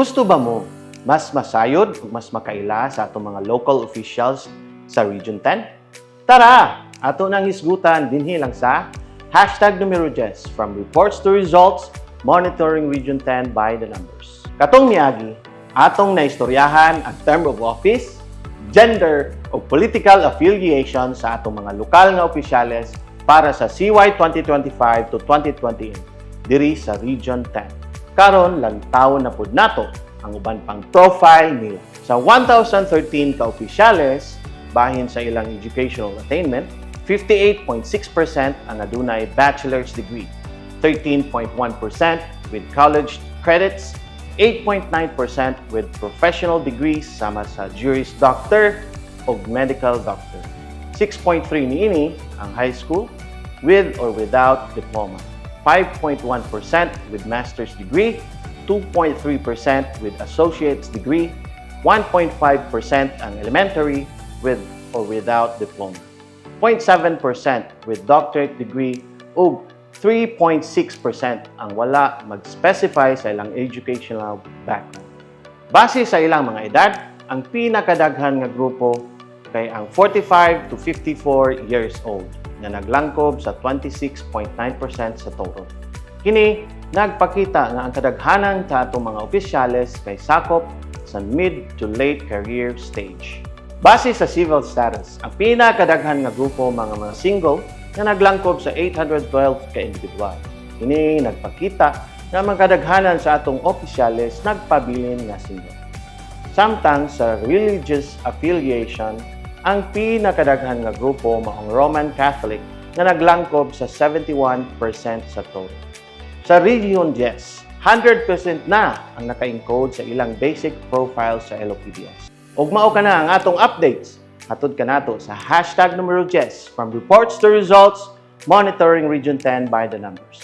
Gusto ba mo mas masayod ug mas makaila sa atong mga local officials sa Region 10? Tara! Ato nang hisgutan dinhi lang sa #Numero10 from reports to results, monitoring Region 10 by the numbers. Katong miagi, atong naistoryahan ang term of office, gender o political affiliation sa atong mga lokal nga opisyales para sa CY 2025 to 2028 diri sa Region 10. Karon lantaw na pud nato ang uban pang profile nila. Sa 1,013 ka opisyales bahin sa ilang educational attainment, 58.6% ang adunay bachelor's degree, 13.1% with college credits, 8.9% with professional degrees sama sa Juris Doctor o Medical Doctor. 6.3 niini ang high school with or without diploma. 5.1% with master's degree, 2.3% with associate's degree, 1.5% ang elementary with or without diploma, 0.7% with doctorate degree, ug 3.6% ang wala mag-specify sa ilang educational background. Base sa ilang mga edad, ang pinakadaghan nga grupo kay ang 45 to 54 years old na naglangkob sa 26.9% sa total. Kini nagpakita nga ang kadaghanan sa atong mga opisyales kay sakop sa mid to late career stage. Base sa civil status, ang pinakadaghan nga grupo mga single na naglangkob sa 812 ka individual. Kini nagpakita nga ang kadaghanan sa atong opisyales nagpabilin nga single. Samtang sa religious affiliation, ang pinakadaghan nga grupo maong Roman Catholic na naglangkob sa 71% sa total. Sa Region 10, 100% na ang naka-encode sa ilang basic profile sa LOPDS. Ug mao ka na ang atong updates. Hatod ka nato sa #Numero10 from reports to results, monitoring Region 10 by the numbers.